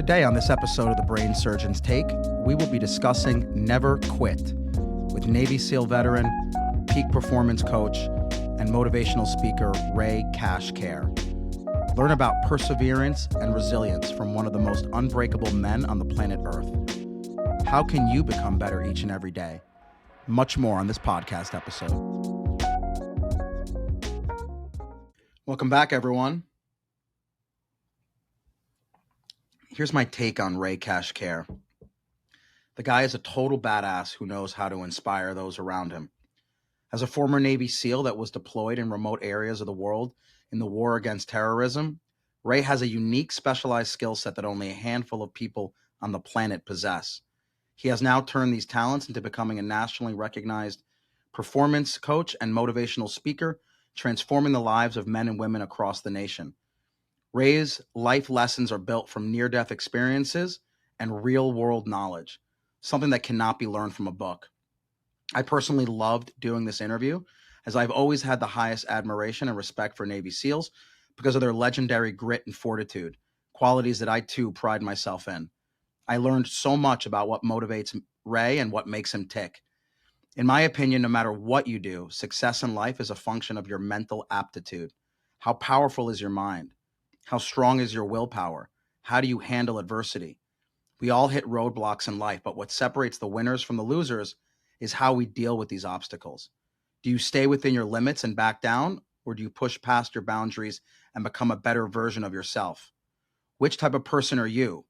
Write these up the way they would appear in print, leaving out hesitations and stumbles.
Today on this episode of the Brain Surgeon's Take, we will be discussing Never Quit with Navy SEAL veteran, peak performance coach, and motivational speaker Ray Cash Care. Learn about perseverance and resilience from one of the most unbreakable men on the planet Earth. How can you become better each and every day? Much more on this podcast episode. Welcome back, everyone. Here's my take on Ray Cash Care. The guy is a total badass who knows how to inspire those around him. As a former Navy SEAL that was deployed in remote areas of the world in the war against terrorism, Ray has a unique specialized skill set that only a handful of people on the planet possess. He has now turned these talents into becoming a nationally recognized performance coach and motivational speaker, transforming the lives of men and women across the nation. Ray's life lessons are built from near-death experiences and real-world knowledge, something that cannot be learned from a book. I personally loved doing this interview, as I've always had the highest admiration and respect for Navy SEALs because of their legendary grit and fortitude, qualities that I too pride myself in. I learned so much about what motivates Ray and what makes him tick. In my opinion, no matter what you do, success in life is a function of your mental aptitude. How powerful is your mind? How strong is your willpower? How do you handle adversity? We all hit roadblocks in life, but what separates the winners from the losers is how we deal with these obstacles. Do you stay within your limits and back down, or do you push past your boundaries and become a better version of yourself? Which type of person are you?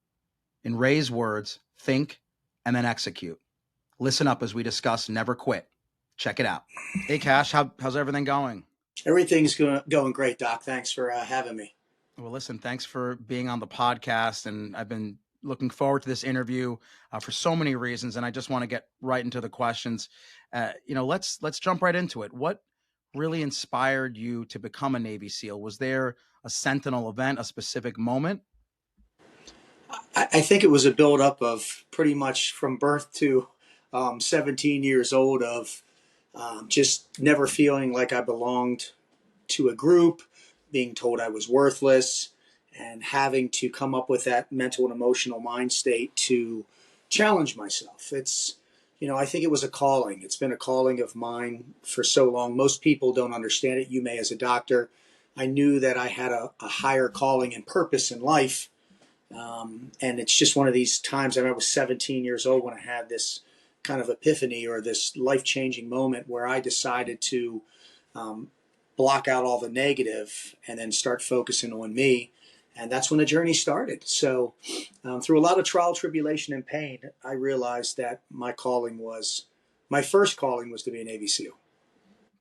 In Ray's words, think and then execute. Listen up as we discuss Never Quit. Check it out. Hey, Cash, how's everything going? Everything's going great, Doc. Thanks for having me. Well, listen, thanks for being on the podcast, and I've been looking forward to this interview for so many reasons, and I just want to get right into the questions. Let's jump right into it. What really inspired you to become a Navy SEAL? Was there a sentinel event, a specific moment? I think it was a buildup of pretty much from birth to 17 years old of just never feeling like I belonged to a group, being told I was worthless, and having to come up with that mental and emotional mind state to challenge myself. I think it was a calling. It's been a calling of mine for so long. Most people don't understand it. You may as a doctor. I knew that I had a higher calling and purpose in life. And it's just one of these times. I remember I was 17 years old when I had this kind of epiphany or this life-changing moment where I decided to block out all the negative and then start focusing on me. And that's when the journey started. So through a lot of trial, tribulation, and pain, I realized that my first calling was to be a Navy SEAL.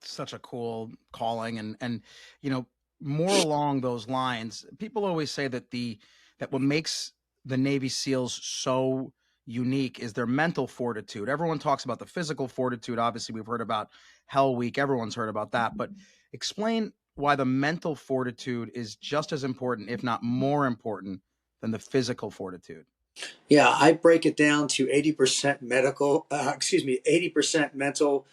Such a cool calling. And more along those lines, people always say that what makes the Navy SEALs so unique is their mental fortitude. Everyone talks about the physical fortitude. Obviously, we've heard about Hell Week. Everyone's heard about that. But explain why the mental fortitude is just as important, if not more important, than the physical fortitude. Yeah, I break it down to 80% 80% mental,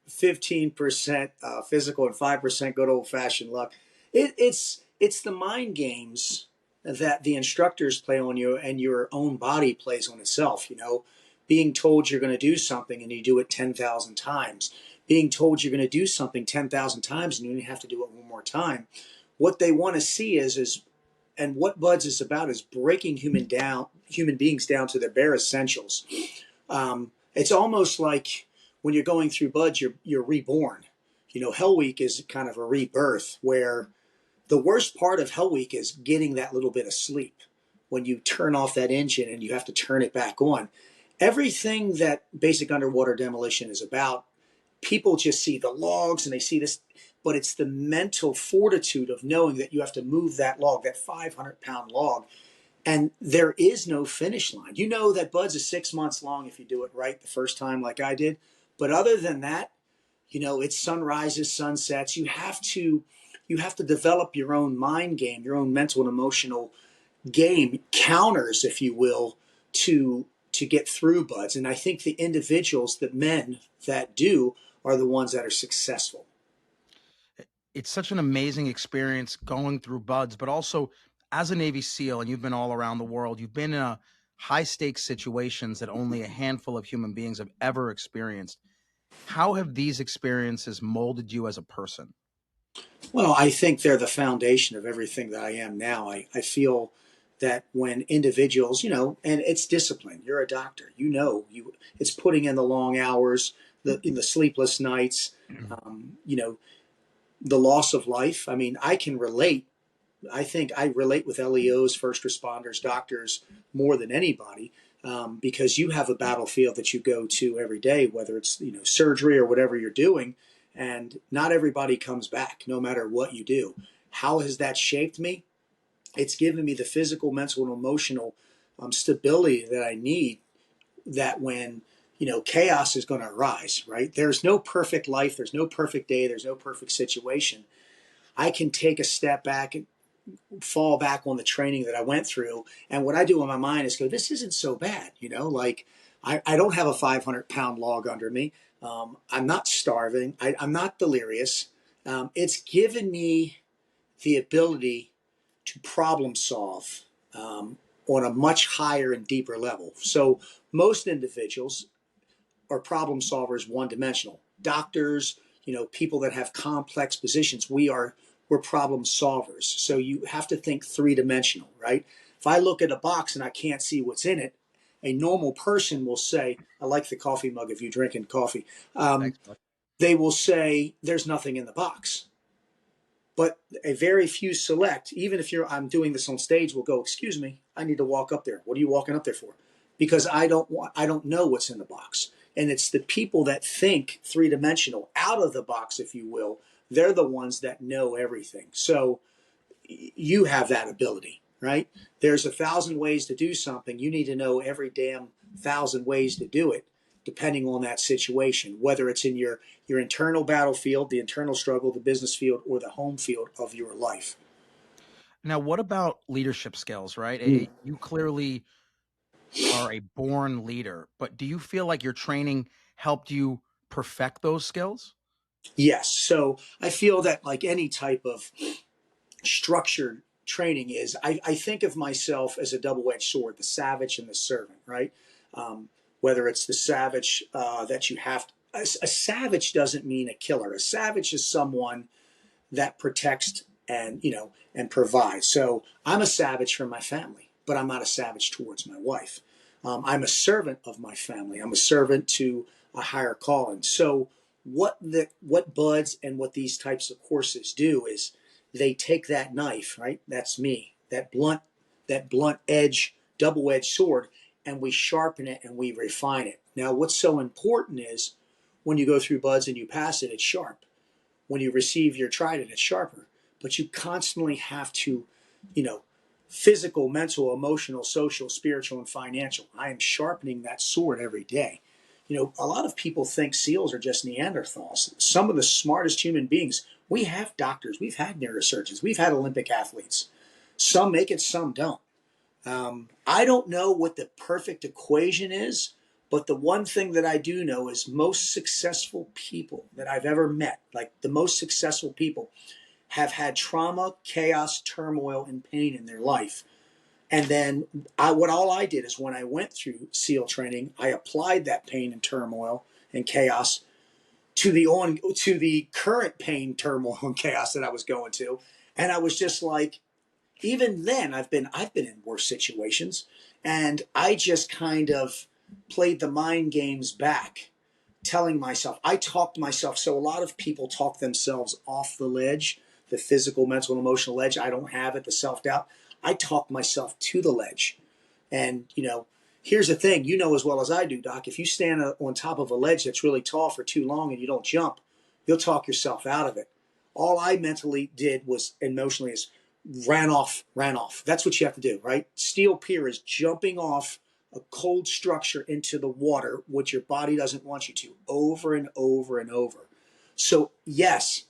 15% physical, and 5% good old fashioned luck. It's the mind games that the instructors play on you and your own body plays on itself. Being told you're going to do something and you do it 10,000 times, being told you're going to do something 10,000 times and you only have to do it one more time. What they want to see is and what Buds is about is breaking human beings down to their bare essentials. It's almost like when you're going through Buds, you're reborn. Hell Week is kind of a rebirth where the worst part of Hell Week is getting that little bit of sleep when you turn off that engine and you have to turn it back on. Everything that basic underwater demolition is about, people just see the logs and they see this, but it's the mental fortitude of knowing that you have to move that log, that 500-pound log, and there is no finish line. You know that Buds is 6 months long if you do it right the first time like I did. But other than that, it's sunrises, sunsets. You have to develop your own mind game, your own mental and emotional game, counters, if you will, to get through Buds. And I think the individuals, the men that do, are the ones that are successful. It's such an amazing experience going through Buds, but also as a Navy SEAL, and you've been all around the world, you've been in a high stakes situations that only a handful of human beings have ever experienced. How have these experiences molded you as a person? Well, I think they're the foundation of everything that I am now. I feel that when individuals, and it's discipline. You're a doctor, it's putting in the long hours, the sleepless nights, um, you know, the loss of life. I mean, I can relate. I think I relate with LEOs, first responders, doctors more than anybody, because you have a battlefield that you go to every day, whether it's surgery or whatever you're doing, and not everybody comes back, no matter what you do. How has that shaped me? It's given me the physical, mental, and emotional stability that I need. That when chaos is going to arise, right? There's no perfect life. There's no perfect day. There's no perfect situation. I can take a step back and fall back on the training that I went through. And what I do in my mind is go, this isn't so bad. Like I don't have a 500-pound log under me. I'm not starving. I'm not delirious. It's given me the ability to problem solve on a much higher and deeper level. So most individuals are problem solvers, one dimensional. Doctors, people that have complex positions, we're problem solvers. So you have to think three-dimensional, right? If I look at a box and I can't see what's in it, a normal person will say, I like the coffee mug if you're drinking coffee. Thanks, bud. They will say, there's nothing in the box. But a very few select, even if I'm doing this on stage, will go, excuse me, I need to walk up there. What are you walking up there for? Because I don't know what's in the box. And it's the people that think three-dimensional, out of the box, if you will, they're the ones that know everything. So you have that ability, right? There's 1,000 ways to do something. You need to know every damn 1,000 ways to do it, depending on that situation, whether it's in your internal battlefield, the internal struggle, the business field, or the home field of your life. Now, what about leadership skills, right? Mm. You clearly are a born leader, but do you feel like your training helped you perfect those skills? Yes. So I feel that, like any type of structured training is, I think of myself as a double-edged sword, the savage and the servant, right? Whether it's the savage that you have, a savage doesn't mean a killer. A savage is someone that protects and provides. So I'm a savage for my family, but I'm not a savage towards my wife. I'm a servant of my family. I'm a servant to a higher calling. So what buds and what these types of courses do is they take that knife, right? That's me, that blunt edge, double edged sword, and we sharpen it and we refine it. Now, what's so important is when you go through buds and you pass it, it's sharp. When you receive your trident, it's sharper. But you constantly have to, you know, physical, mental, emotional, social, spiritual, and financial. I am sharpening that sword every day. A lot of people think SEALs are just Neanderthals. Some of the smartest human beings, we have doctors, we've had neurosurgeons, we've had Olympic athletes. Some make it, some don't. I don't know what the perfect equation is, but the one thing that I do know is most successful people that I've ever met, like the most successful people, have had trauma, chaos, turmoil, and pain in their life. And then what all I did is when I went through SEAL training, I applied that pain and turmoil and chaos to the current pain, turmoil, and chaos that I was going to, and I was just like, even then I've been in worse situations, and I just kind of played the mind games back, telling myself, I talked myself. So a lot of people talk themselves off the ledge, the physical, mental, and emotional ledge. I don't have it, the self-doubt. I talk myself to the ledge. And here's the thing, as well as I do, Doc, if you stand on top of a ledge that's really tall for too long and you don't jump, you'll talk yourself out of it. All I mentally did was, emotionally, is ran off. That's what you have to do, right? Steel pier is jumping off a cold structure into the water, which your body doesn't want you to, over and over and over. So yes,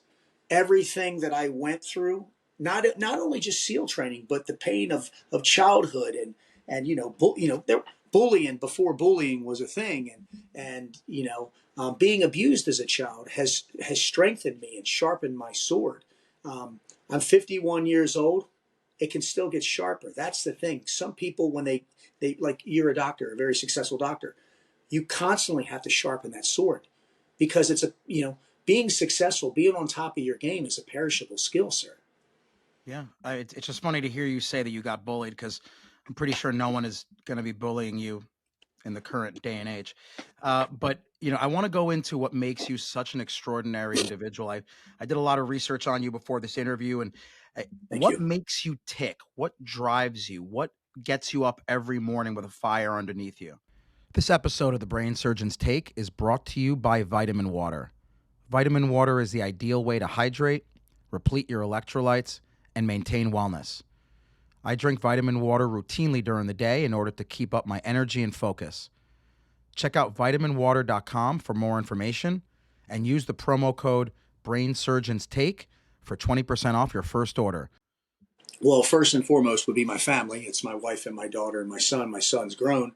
everything that I went through, not only just SEAL training, but the pain of childhood, and there, bullying before bullying was a thing, and being abused as a child has strengthened me and sharpened my sword. I'm 51 years old. it can still get sharper. That's the thing. Some people, when they like, you're a doctor, a very successful doctor, you constantly have to sharpen that sword, because it's a, being successful, being on top of your game is a perishable skill, sir. Yeah, it's just funny to hear you say that you got bullied, because I'm pretty sure no one is going to be bullying you in the current day and age. But I want to go into what makes you such an extraordinary individual. I did a lot of research on you before this interview, and Thank what you. makes you tick? What drives you? What gets you up every morning with a fire underneath you? This episode of the Brain Surgeon's Take is brought to you by Vitamin Water. Vitamin water is the ideal way to hydrate, replete your electrolytes, and maintain wellness. I drink vitamin water routinely during the day in order to keep up my energy and focus. Check out vitaminwater.com for more information and use the promo code BrainSurgeonsTake for 20% off your first order. Well, first and foremost would be my family. It's my wife and my daughter and my son. My son's grown.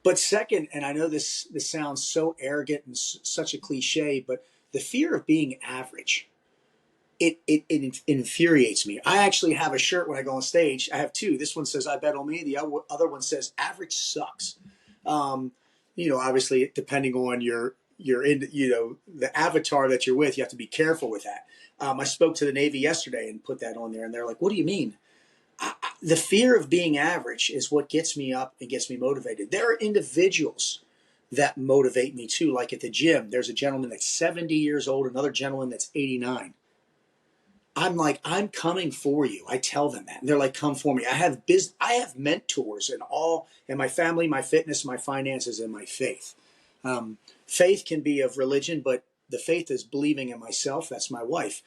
But second, and I know this sounds so arrogant and such a cliche, but the fear of being average, it infuriates me. I actually have a shirt when I go on stage. I have two. This one says "I bet on me." The other one says "Average sucks." Um, obviously, depending on your in the avatar that you're with, you have to be careful with that. I spoke to the Navy yesterday and put that on there, and they're like, "What do you mean?" The fear of being average is what gets me up and gets me motivated. There are individuals that motivate me too. Like at the gym, there's a gentleman that's 70 years old, another gentleman that's 89. I'm like, I'm coming for you. I tell them that. And they're like, come for me. I have mentors in my family, my fitness, my finances, and my faith. Faith can be of religion, but the faith is believing in myself. That's my wife.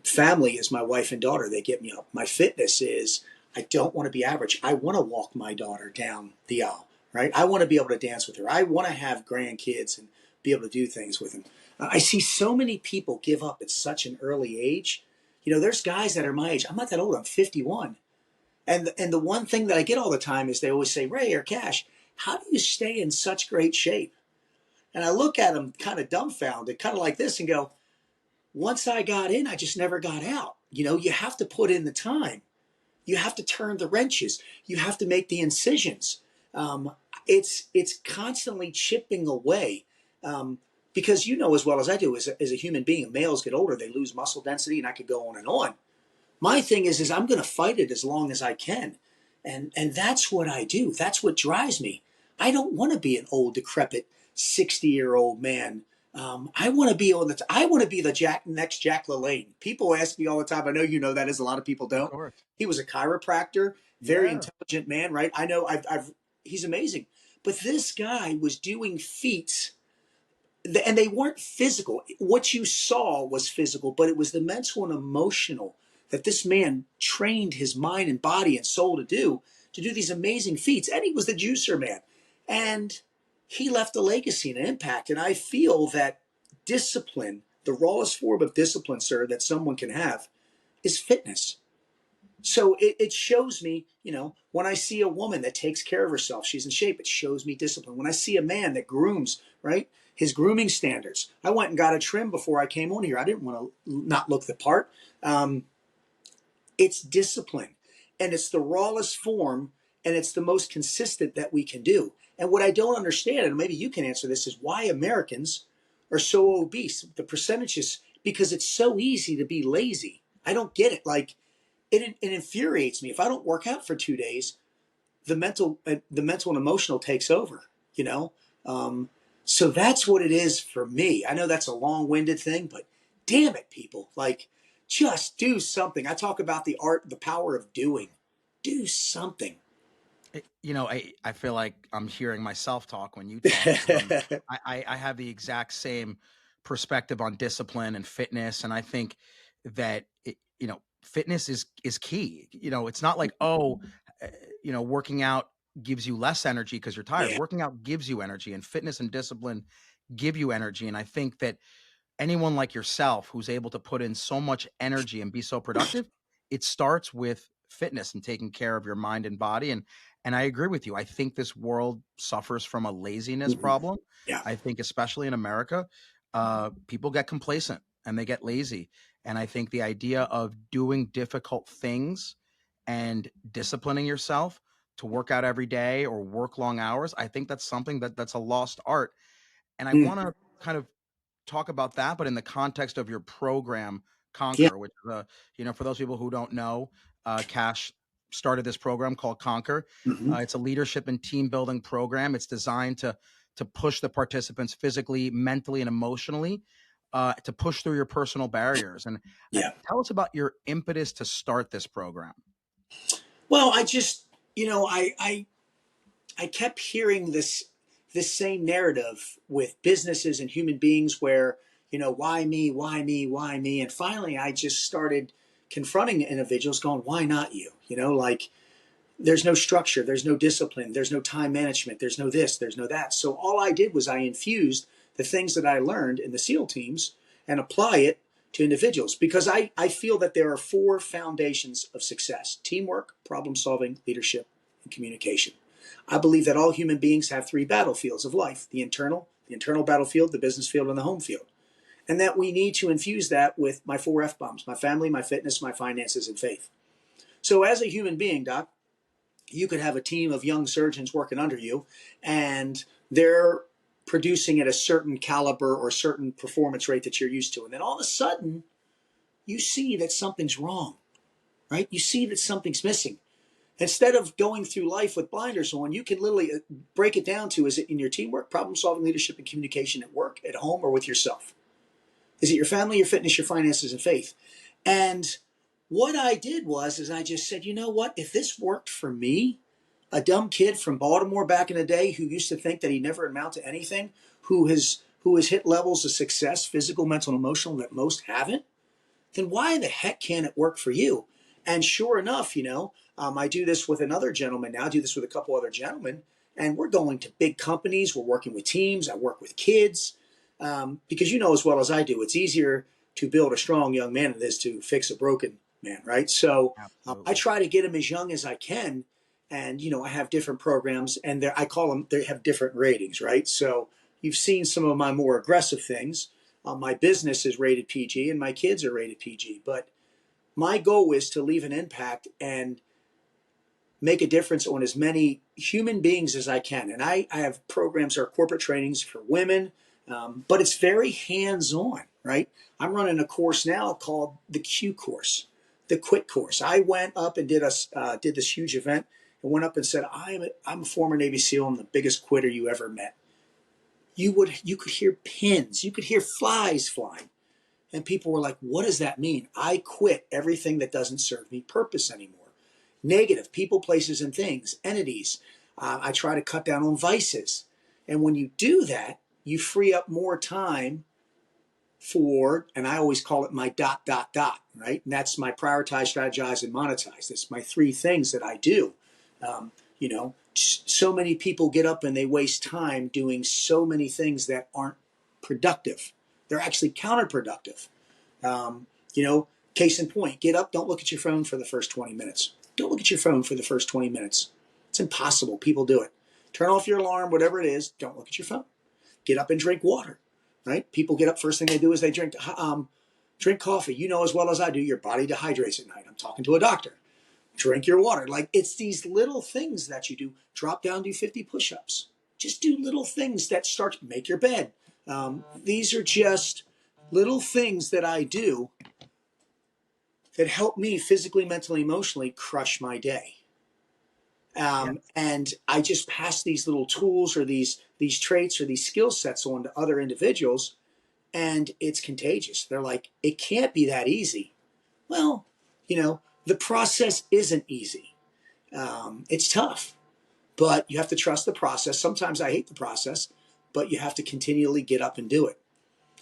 Family is my wife and daughter. They get me up. My fitness is, I don't want to be average. I want to walk my daughter down the aisle, right? I want to be able to dance with her. I want to have grandkids and be able to do things with them. I see so many people give up at such an early age. There's guys that are my age. I'm not that old. I'm 51. And the one thing that I get all the time is they always say, Ray or Cash, how do you stay in such great shape? And I look at them kind of dumbfounded, kind of like this, and go, once I got in, I just never got out. You have to put in the time. You have to turn the wrenches. You have to make the incisions. It's constantly chipping away. Because as well as I do, as a human being, males get older, they lose muscle density, and I could go on and on. My thing is I'm going to fight it as long as I can, and that's what I do. That's what drives me. I don't want to be an old, decrepit, 60-year-old man. I want to be I want to be the next Jack LaLanne. People ask me all the time. I know you know that, as a lot of people Of don't. course. He was a chiropractor, very Yeah. intelligent man, right? I know. He's amazing. But this guy was doing feats, and they weren't physical. What you saw was physical, but it was the mental and emotional that this man trained his mind and body and soul to do these amazing feats. And he was the juicer man. And he left a legacy and an impact. And I feel that discipline, the rawest form of discipline, sir, that someone can have is fitness. So it shows me, when I see a woman that takes care of herself, she's in shape, it shows me discipline. When I see a man that grooms, right, his grooming standards. I went and got a trim before I came on here. I didn't want to not look the part. It's discipline, and it's the rawest form, and it's the most consistent that we can do. And what I don't understand, and maybe you can answer this, is why Americans are so obese. The percentages, because it's so easy to be lazy. I don't get it. Like, it infuriates me. If I don't work out for 2 days, the mental and emotional takes over. You know, so that's what it is for me. I know that's a long-winded thing, but damn it, people, like, just do something. I talk about the power of doing. Do something. I feel like I'm hearing myself talk when you talk. I have the exact same perspective on discipline and fitness, and I think that fitness is key. It's not like, uh, working out gives you less energy because you're tired. Yeah. Working out gives you energy, and fitness and discipline give you energy. And I think that anyone like yourself who's able to put in so much energy and be so productive, it starts with fitness and taking care of your mind and body. And I agree with you. I think this world suffers from a laziness Mhm. problem. Yeah. I think especially in America, people get complacent and they get lazy. And I think the idea of doing difficult things and disciplining yourself to work out every day or work long hours, I think that's something that's a lost art. And I Mm, want to kind of talk about that, but in the context of your program, yeah. Conquer, which for those people who don't know, Cash started this program called Conquer. Hmm. It's a leadership and team building program. It's designed to push the participants physically, mentally, and emotionally, to push through your personal barriers. And Yeah. tell us about your impetus to start this program. Well, I just, I kept hearing this same narrative with businesses and human beings where, why me, why me, why me? And finally I just started confronting individuals going, why not you? Like there's no structure, there's no discipline, there's no time management, there's no this, there's no that. So all I did was I infused the things that I learned in the SEAL teams and apply it to individuals because I feel that there are four foundations of success: teamwork, problem solving, leadership, and communication. I believe that all human beings have three battlefields of life: the internal battlefield, the business field, and the home field. And that we need to infuse that with my four F bombs: my family, my fitness, my finances, and faith. So as a human being, Doc, you could have a team of young surgeons working under you, and they're producing at a certain caliber or certain performance rate that you're used to. And then all of a sudden, you see that something's wrong, right? You see that something's missing. Instead of going through life with blinders on, you can literally break it down to: is it in your teamwork, problem solving, leadership, and communication at work, at home, or with yourself? Is it your family, your fitness, your finances, and faith? And what I did was is I just said, you know what? If this worked for me, a dumb kid from Baltimore back in the day who used to think that he never amount to anything, who has hit levels of success, physical, mental, and emotional, that most haven't, then why the heck can't it work for you? And sure enough, I do this with another gentleman now. I do this with a couple other gentlemen, and we're going to big companies. We're working with teams. I work with kids, because you know as well as I do, it's easier to build a strong young man than it is to fix a broken man, right? So I Absolutely. try to get them as young as I can, and I have different programs, and I call them. They have different ratings, right? So you've seen some of my more aggressive things. My business is rated PG and my kids are rated PG. But my goal is to leave an impact and make a difference on as many human beings as I can. And I have programs or corporate trainings for women, but it's very hands on, right? I'm running a course now called the Q course, the quit course. I went up and did this huge event and went up and said, I'm a former Navy SEAL. I'm the biggest quitter you ever met. You could hear pins, you could hear flies flying. And people were like, what does that mean? I quit everything that doesn't serve me purpose anymore. Negative people, places, and things, entities. I try to cut down on vices. And when you do that, you free up more time for, and I always call it my dot, dot, dot, right? And that's my prioritize, strategize, and monetize. That's my three things that I do. So many people get up and they waste time doing so many things that aren't productive. They're actually counterproductive. Um, you know, Case in point, get up, don't look at your phone for the first 20 minutes. Don't look at your phone for the first 20 minutes. It's impossible. People do it. Turn off your alarm, whatever it is, don't look at your phone. Get up and drink water, right? People get up, first thing they do is they drink coffee. You know as well as I do, your body dehydrates at night. I'm talking to a doctor. Drink your water. Like, it's these little things that you do. Drop down, do 50 push-ups. Just do little things that start to make your bed. These are just little things that I do that help me physically, mentally, emotionally crush my day. Yeah. And I just pass these little tools or these traits or these skill sets on to other individuals, and it's contagious. They're like, it can't be that easy. Well, the process isn't easy. It's tough, but you have to trust the process. Sometimes I hate the process, but you have to continually get up and do it.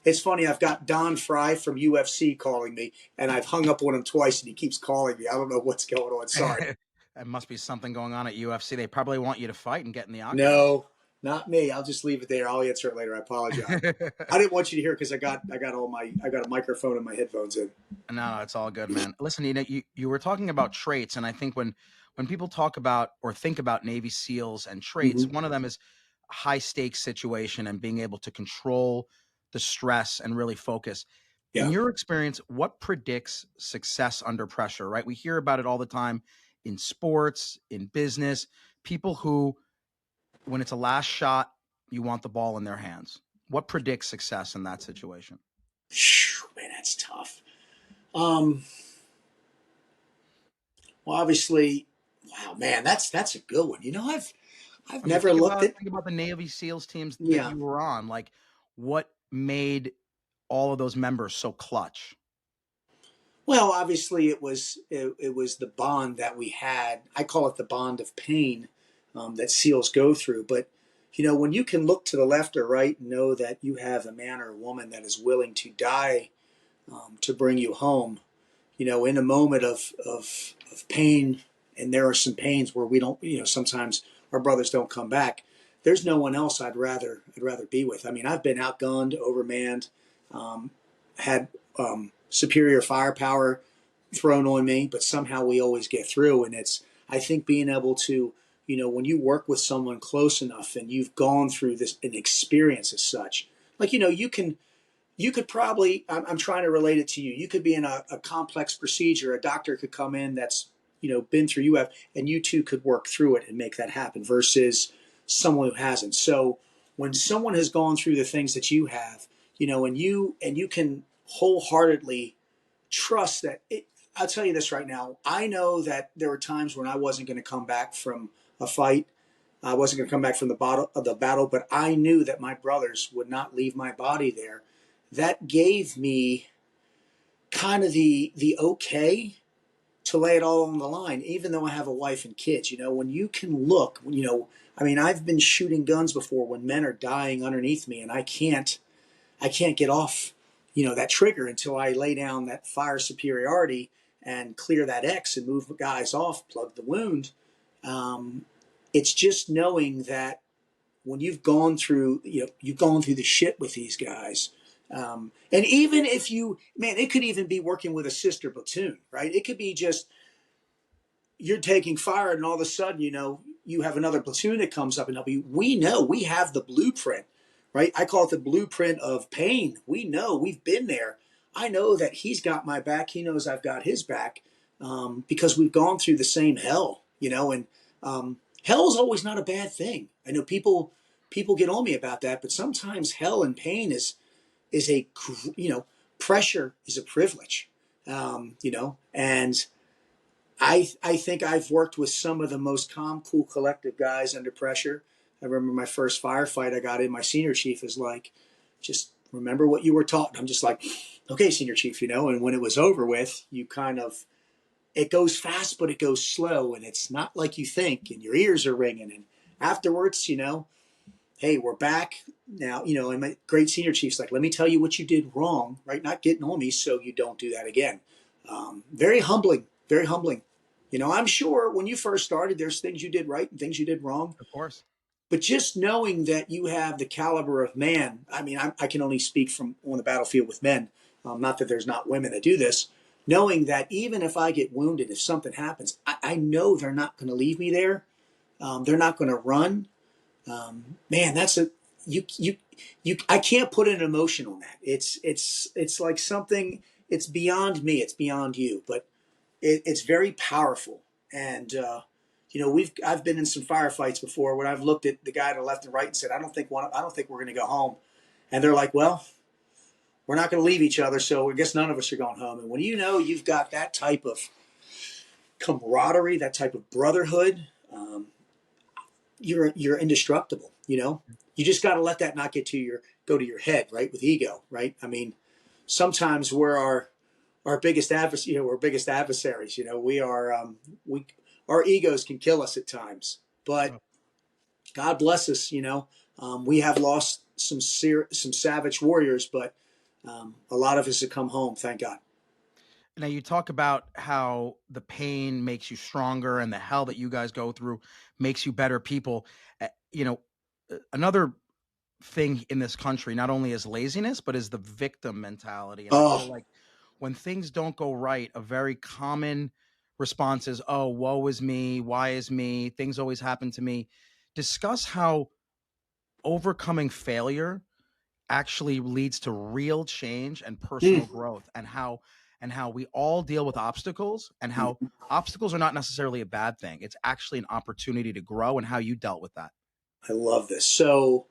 It's funny. I've got Don Fry from UFC calling me, and I've hung up on him twice, and he keeps calling me. I don't know what's going on. Sorry. There must be something going on at UFC. They probably want you to fight and get in the octagon. No, not me. I'll just leave it there. I'll answer it later. I apologize. I didn't want you to hear because I got a microphone and my headphones in. No, it's all good, man. Listen, you were talking about traits, and I think when people talk about or think about Navy SEALs and traits, Mm-hmm. one of them is a high stakes situation and being able to control the stress and really focus. In Yeah. your experience, what predicts success under pressure, right? We hear about it all the time in sports, in business, people who, when it's a last shot, you want the ball in their hands. What predicts success in that situation? Phew, man, that's tough. Um, well, obviously, wow, man, that's a good one. I've I mean, never looked at. think about the Navy SEALs teams that Yeah. you were on. Like, what made all of those members so clutch? Well, obviously, it was the bond that we had. I call it the bond of pain that SEALs go through. But when you can look to the left or right and know that you have a man or a woman that is willing to die to bring you home, in a moment of pain, and there are some pains where we don't, sometimes our brothers don't come back. There's no one else I'd rather be with. I mean, I've been outgunned, overmanned, um, had superior firepower thrown on me, but somehow we always get through. And it's, I think, being able to, when you work with someone close enough and you've gone through this an experience as such, like you could probably, I'm trying to relate it to you. You could be in a complex procedure. A doctor could come in that's, been through you have, and you two could work through it and make that happen versus someone who hasn't. So when someone has gone through the things that you have, and you can wholeheartedly trust that it, I'll tell you this right now. I know that there were times when I wasn't going to come back from a fight. I wasn't going to come back from the battle, but I knew that my brothers would not leave my body there. That gave me kind of the okay to lay it all on the line, even though I have a wife and kids. When you can look, I mean, I've been shooting guns before when men are dying underneath me, and I can't get off, that trigger until I lay down that fire superiority and clear that X and move the guys off, plug the wound. Um, it's just knowing that when you've gone through the shit with these guys. And even if man, it could even be working with a sister platoon, right? It could be just you're taking fire and all of a sudden, you have another platoon that comes up and help you. We know we have the blueprint, right? I call it the blueprint of pain. We know we've been there. I know that he's got my back. He knows I've got his back because we've gone through the same hell, and hell is always not a bad thing. I know people get on me about that, but sometimes hell and pain is a pressure is a privilege, and I think I've worked with some of the most calm, cool, collective guys under pressure. I remember my first firefight I got in. My senior chief is like, just remember what you were taught. And I'm just like, okay, senior chief, And when it was over with, you kind of, it goes fast, but it goes slow, and it's not like you think, and your ears are ringing. And afterwards, hey, we're back now. And my great senior chief's like, let me tell you what you did wrong, right? Not getting on me, so you don't do that again. Very humbling, very humbling. I'm sure when you first started, there's things you did right and things you did wrong. Of course. But just knowing that you have the caliber of man, I mean, I can only speak from on the battlefield with men, not that there's not women that do this. Knowing that even if I get wounded, if something happens, I know they're not going to leave me there. They're not going to run. Man, that's a you. I can't put an emotion on that. It's like something. It's beyond me. It's beyond you. But it's very powerful. And I've been in some firefights before when I've looked at the guy to the left and right and said, I don't think we're going to go home. And they're like, well, we're not going to leave each other, so I guess none of us are going home. And when you've got that type of camaraderie, that type of brotherhood, you're indestructible. You just got to let that not go to your head, right? With ego, right? I mean, sometimes we're our biggest adversary. We're biggest adversaries. We are we our egos can kill us at times, but Oh. God bless us. We have lost some savage warriors, but a lot of us have come home. Thank God. Now you talk about how the pain makes you stronger and the hell that you guys go through makes you better people. Another thing in this country not only is laziness, but is the victim mentality. And I feel Oh, like when things don't go right, a very common response is, oh, woe is me. Why is me? Things always happen to me. Discuss how overcoming failure actually leads to real change and Mm. personal growth, and how we all deal with obstacles, and how Mhm. obstacles are not necessarily a bad thing. It's actually an opportunity to grow, and how you dealt with that. I love this. So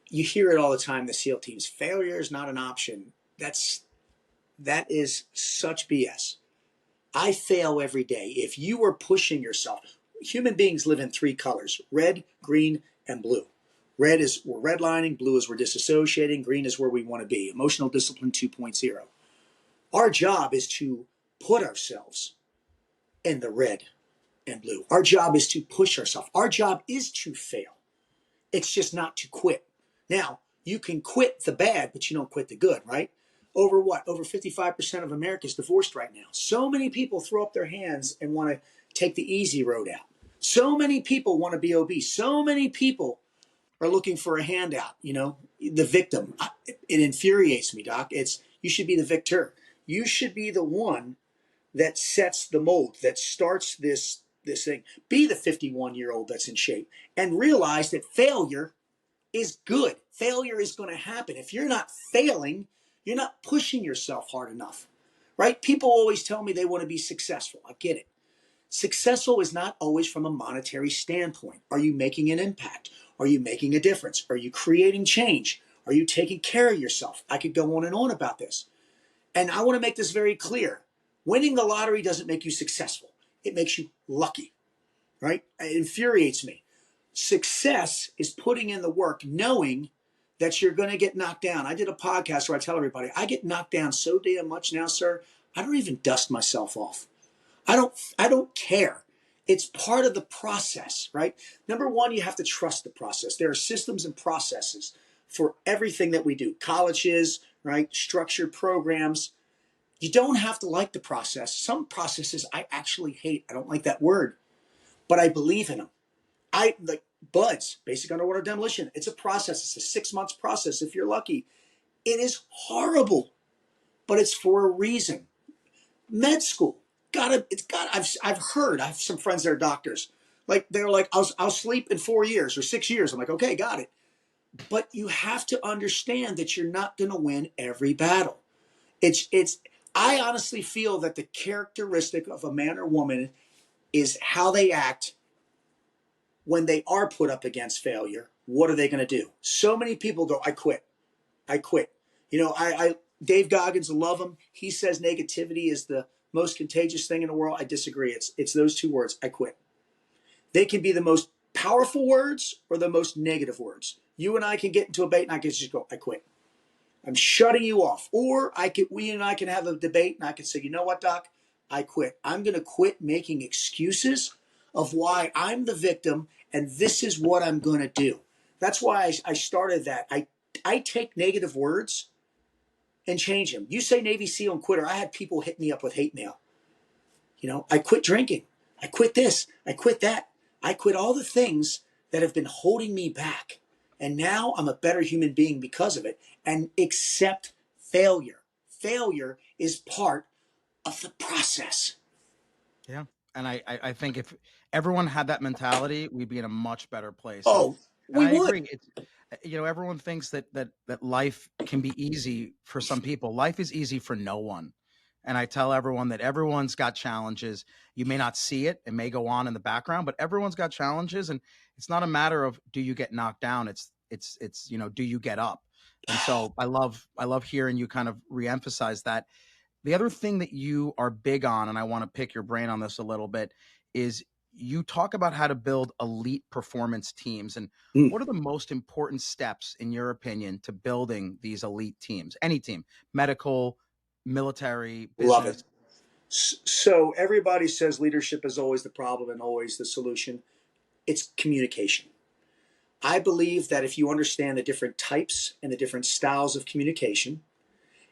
you hear it all the time, the SEAL teams. Failure is not an option. That is such BS. I fail every day. If you are pushing yourself, human beings live in three colors: red, green, and blue. Red is we're redlining, blue is we're disassociating, green is where we want to be. Emotional discipline 2.0. Our job is to put ourselves in the red and blue. Our job is to push ourselves. Our job is to fail. It's just not to quit. Now, you can quit the bad, but you don't quit the good, right? Over what? Over 55% of America is divorced right now. So many people throw up their hands and want to take the easy road out. So many people want to be obese. So many people are looking for a handout, the victim. It infuriates me, Doc. It's you should be the victor. You should be the one that sets the mold, that starts this thing. Be the 51-year-old that's in shape and realize that failure is good. Failure is going to happen. If you're not failing, you're not pushing yourself hard enough, right? People always tell me they want to be successful. I get it. Successful is not always from a monetary standpoint. Are you making an impact? Are you making a difference? Are you creating change? Are you taking care of yourself? I could go on and on about this. And I want to make this very clear. Winning the lottery doesn't make you successful. It makes you lucky, right? It infuriates me. Success is putting in the work, knowing that you're going to get knocked down. I did a podcast where I tell everybody, I get knocked down so damn much now, sir, I don't even dust myself off. I don't care. It's part of the process, right? Number one, you have to trust the process. There are systems and processes for everything that we do. Colleges, right? Structured programs. You don't have to like the process. Some processes I actually hate. I don't like that word, but I believe in them. I like BUDS, basic underwater demolition. It's a process. It's a 6 months process if you're lucky. It is horrible, but it's for a reason. Med school, I've heard. I have some friends that are doctors. Like they're like, I'll sleep in 4 years or 6 years. I'm like, okay, got it. But you have to understand that you're not going to win every battle. It's. I honestly feel that the characteristic of a man or woman is how they act when they are put up against failure. What are they going to do? So many people go, I quit. I quit. I Dave Goggins, love him. He says negativity is the most contagious thing in the world. I disagree. It's those two words. I quit. They can be the most powerful words or the most negative words. You and I can get into a debate, and I can just go, I quit. I'm shutting you off. Or we and I can have a debate, and I can say, you know what, Doc? I quit. I'm going to quit making excuses of why I'm the victim, and this is what I'm going to do. That's why I started that. I take negative words and change them. You say Navy SEAL and quitter. I had people hit me up with hate mail. I quit drinking. I quit this. I quit that. I quit all the things that have been holding me back. And now I'm a better human being because of it. And accept failure. Failure is part of the process. Yeah. And I think if everyone had that mentality, we'd be in a much better place. Oh, And we I would. agree. It's everyone thinks that life can be easy for some people. Life is easy for no one. And I tell everyone that everyone's got challenges. You may not see it, it may go on in the background, but everyone's got challenges, and it's not a matter of do you get knocked down. It's do you get up? And so I love hearing you kind of reemphasize that. The other thing that you are big on, and I want to pick your brain on this a little bit, is you talk about how to build elite performance teams. And Mm, what are the most important steps, in your opinion, to building these elite teams? Any team, medical, military, love it. business. So everybody says leadership is always the problem and always the solution. It's communication. I believe that if you understand the different types and the different styles of communication,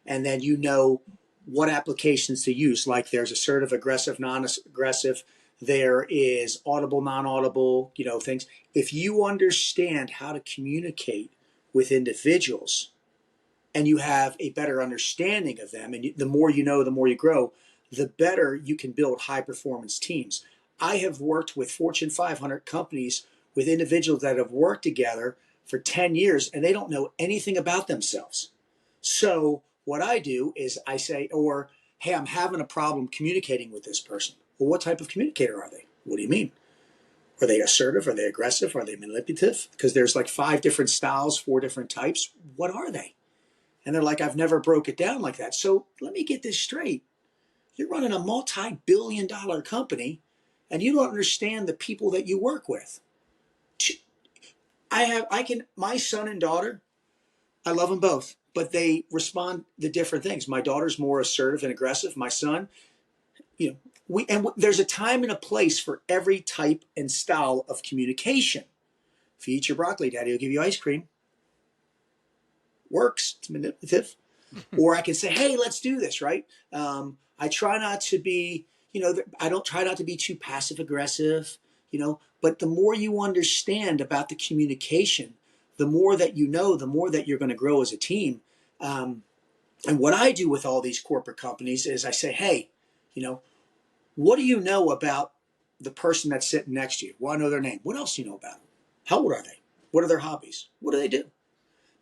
and then you know what applications to use, like there's assertive, aggressive, non aggressive, there is audible, non audible, things. If you understand how to communicate with individuals and you have a better understanding of them, and the more you know, the more you grow, the better you can build high performance teams. I have worked with Fortune 500 companies with individuals that have worked together for 10 years and they don't know anything about themselves. So what I do is I say, or, hey, I'm having a problem communicating with this person. Well, what type of communicator are they? What do you mean? Are they assertive? Are they aggressive? Are they manipulative? Because there's like 5 different styles, 4 different types. What are they? And they're like, I've never broke it down like that. So let me get this straight. You're running a multi-billion-dollar company and you don't understand the people that you work with. My son and daughter, I love them both, but they respond to different things. My daughter's more assertive and aggressive. My son, you know, there's a time and a place for every type and style of communication. If you eat your broccoli, daddy will give you ice cream. Works. It's manipulative. Or I can say, hey, let's do this, right? I try not to be, I don't try not to be too passive aggressive, but the more you understand about the communication, the more that you know, the more that you're going to grow as a team. And what I do with all these corporate companies is I say, hey, what do you know about the person that's sitting next to you? Well, I know their name. What else do you know about them? How old are they? What are their hobbies? What do they do?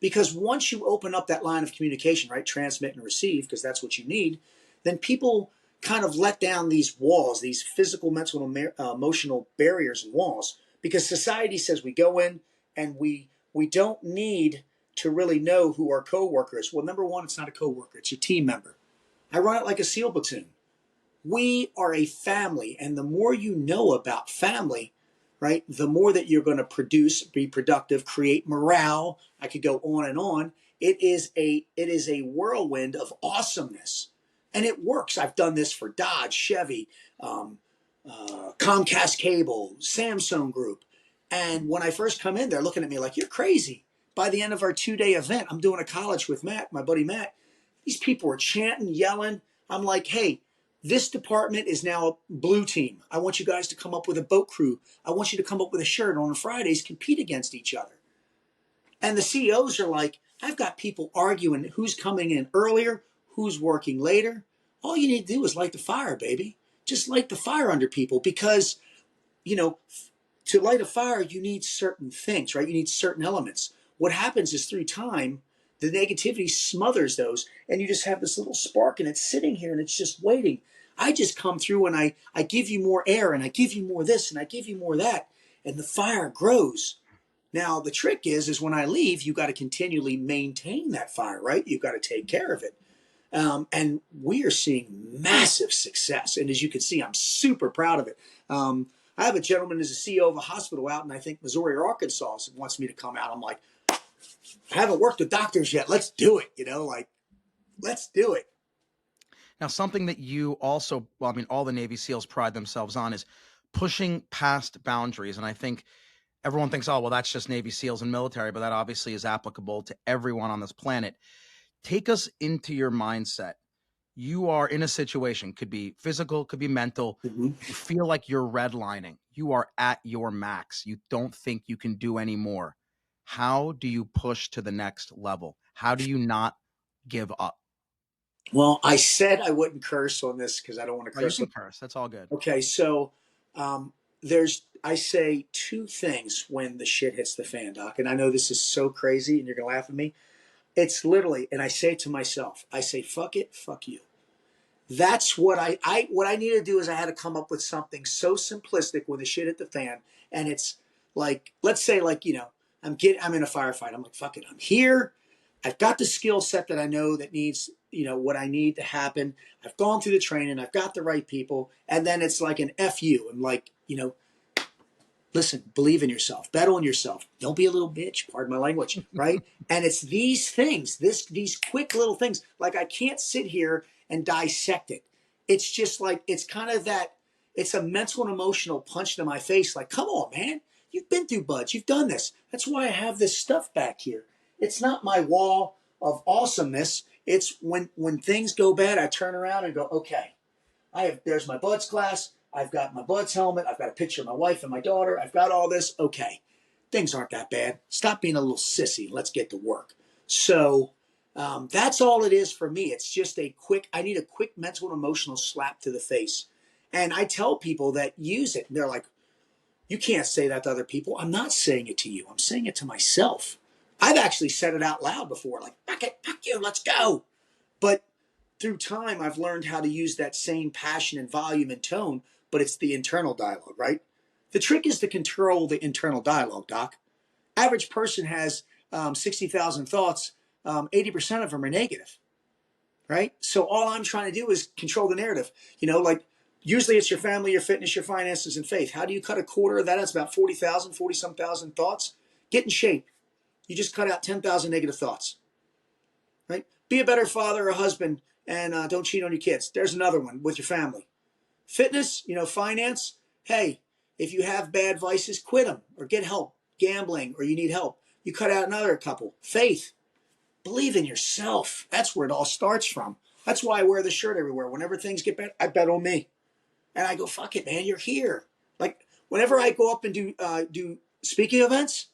Because once you open up that line of communication, right, transmit and receive, because that's what you need, then people kind of let down these walls, these physical, mental, and emotional barriers and walls, because society says we go in and we don't need to really know who our coworker is. Well, number one, it's not a coworker; it's your team member. I run it like a SEAL platoon. We are a family, and the more you know about family, right, the more that you're going to produce, be productive, create morale. I could go on and on. It is a whirlwind of awesomeness, and it works. I've done this for Dodge, Chevy, Comcast Cable, Samsung Group, and when I first come in, they're looking at me like, you're crazy. By the end of our 2-day event, I'm doing a college with Matt, my buddy Matt. These people were chanting, yelling. I'm like, hey, this department is now a blue team. I want you guys to come up with a boat crew. I want you to come up with a shirt on Fridays, compete against each other. And the CEOs are like, I've got people arguing who's coming in earlier, who's working later. All you need to do is light the fire, baby. Just light the fire under people because, you know, to light a fire, you need certain things, right? You need certain elements. What happens is through time, the negativity smothers those, and you just have this little spark, and it's sitting here, and it's just waiting. I just come through, and I give you more air, and I give you more this, and I give you more that, and the fire grows. Now, the trick is when I leave, you got to continually maintain that fire, right? You've got to take care of it. And we are seeing massive success. And as you can see, I'm super proud of it. I have a gentleman who's a CEO of a hospital out in, I think, Missouri or Arkansas, wants me to come out. I'm like, I haven't worked with doctors yet. Let's do it. Let's do it. Now, something that you also, well, I mean, all the Navy SEALs pride themselves on is pushing past boundaries. And I think everyone thinks, oh, well, that's just Navy SEALs and military, but that obviously is applicable to everyone on this planet. Take us into your mindset. You are in a situation, could be physical, could be mental. Mm-hmm. You feel like you're redlining. You are at your max. You don't think you can do any more. How do you push to the next level? How do you not give up? Well, I said I wouldn't curse on this because I don't want to Oh, you curse. can curse. That's all good. Okay, so I say 2 things when the shit hits the fan, Doc. And I know this is so crazy, and you're gonna laugh at me. It's literally, and I say it to myself, I say, fuck it, fuck you. That's what I need to do is I had to come up with something so simplistic when the shit hit the fan, and it's like, let's say, like, I'm in a firefight. I'm like, fuck it, I'm here. I've got the skill set that I know that needs, what I need to happen. I've gone through the training. I've got the right people, and then it's like an fu. I'm like, listen, believe in yourself, bet on yourself. Don't be a little bitch, pardon my language, right? And it's these things, these quick little things. Like, I can't sit here and dissect it. It's just like, it's kind of that, it's a mental and emotional punch to my face. Like, come on, man. You've been through buds. You've done this. That's why I have this stuff back here. It's not my wall of awesomeness. It's when things go bad, I turn around and go, okay, there's my Buds class. I've got my Buds helmet. I've got a picture of my wife and my daughter. I've got all this. Okay, things aren't that bad. Stop being a little sissy. Let's get to work. So that's all it is for me. It's just I need a quick mental and emotional slap to the face. And I tell people that use it. And they're like, You can't say that to other people. I'm not saying it to you. I'm saying it to myself. I've actually said it out loud before, like, fuck it, fuck you, let's go. But through time, I've learned how to use that same passion and volume and tone, but it's the internal dialogue, right? The trick is to control the internal dialogue, Doc. Average person has 60,000 thoughts, 80% of them are negative, right? So all I'm trying to do is control the narrative. Like usually it's your family, your fitness, your finances, and faith. How do you cut a quarter of that? That's about 40,000, 40 some thousand thoughts. Get in shape. You just cut out 10,000 negative thoughts, right? Be a better father or husband, and don't cheat on your kids. There's another one with your family. Fitness, finance. Hey, if you have bad vices, quit them or get help. Gambling or you need help, you cut out another couple. Faith, believe in yourself. That's where it all starts from. That's why I wear the shirt everywhere. Whenever things get bad, I bet on me, and I go, "Fuck it, man, you're here." Like whenever I go up and do speaking events,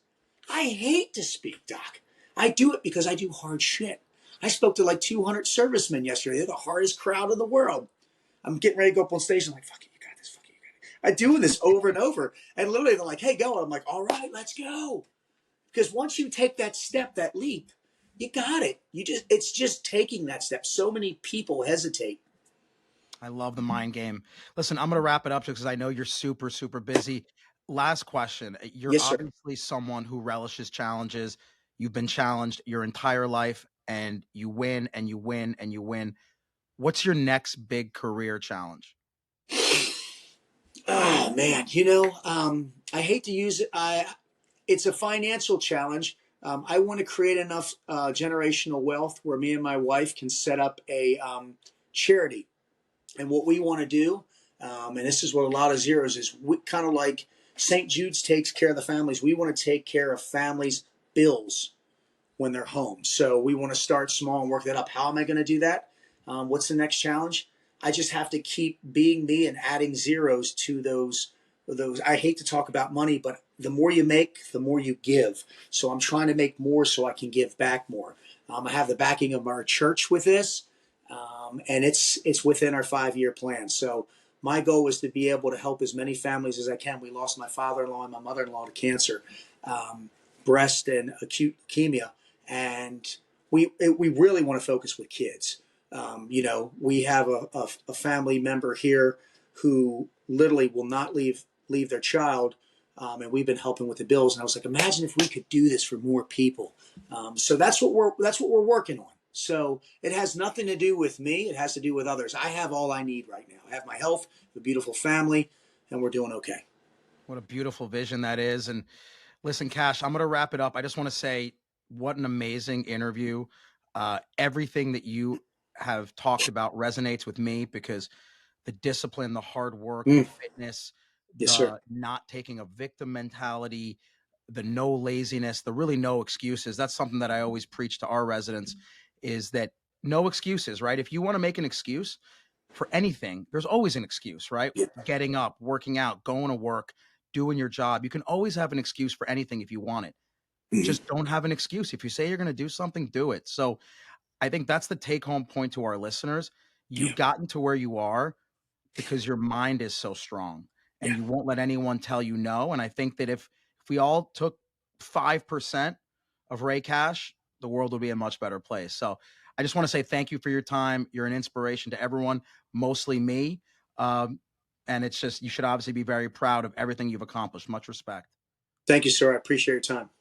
I hate to speak, Doc. I do it because I do hard shit. I spoke to like 200 servicemen yesterday. They're the hardest crowd in the world. I'm getting ready to go up on stage. I'm like, fuck it, you got this. Fuck it, you got it. I'm doing this over and over. And literally, they're like, hey, go. I'm like, all right, let's go. Because once you take that step, that leap, you got it. It's just taking that step. So many people hesitate. I love the mind game. Listen, I'm going to wrap it up because I know you're super, super busy. Last question. You're Yes, sir. obviously someone who relishes challenges. You've been challenged your entire life and you win and you win and you win. What's your next big career challenge? Oh man, I hate to use it. It's a financial challenge. I want to create enough generational wealth where me and my wife can set up a charity. And what we want to do, and this is what a lot of zeros is, kind of like St. Jude's takes care of the families. We want to take care of families' bills when they're home. So we want to start small and work that up. How am I going to do that? What's the next challenge? I just have to keep being me and adding zeros to those. I hate to talk about money, but the more you make, the more you give. So I'm trying to make more so I can give back more. I have the backing of our church with this, and it's within our 5-year plan. So my goal is to be able to help as many families as I can. We lost my father-in-law and my mother-in-law to cancer, breast and acute leukemia, and we really want to focus with kids. We have a family member here who literally will not leave their child, and we've been helping with the bills. And I was like, imagine if we could do this for more people. So that's what we're working on. So it has nothing to do with me. It has to do with others. I have all I need right now. I have my health, a beautiful family, and we're doing okay. What a beautiful vision that is. And listen, Cash, I'm going to wrap it up. I just want to say what an amazing interview. Everything that you have talked about resonates with me because the discipline, the hard work, the Mm, fitness, yes, sir. the not taking a victim mentality, the no laziness, the really no excuses. That's something that I always preach to our residents is that no excuses, right? If you want to make an excuse for anything, there's always an excuse, right? Yeah. Getting up, working out, going to work, doing your job. You can always have an excuse for anything if you want it. Mm, Just don't have an excuse. If you say you're going to do something, do it. So I think that's the take home point to our listeners. yeah. You've gotten to where you are because your mind is so strong and Yeah. you won't let anyone tell you no. And I think that if we all took 5% of Ray Cash, the world would be a much better place. So I just want to say thank you for your time. You're an inspiration to everyone, mostly me. Um, and it's just, you should obviously be very proud of everything you've accomplished. Much respect. Thank you, sir. I appreciate your time.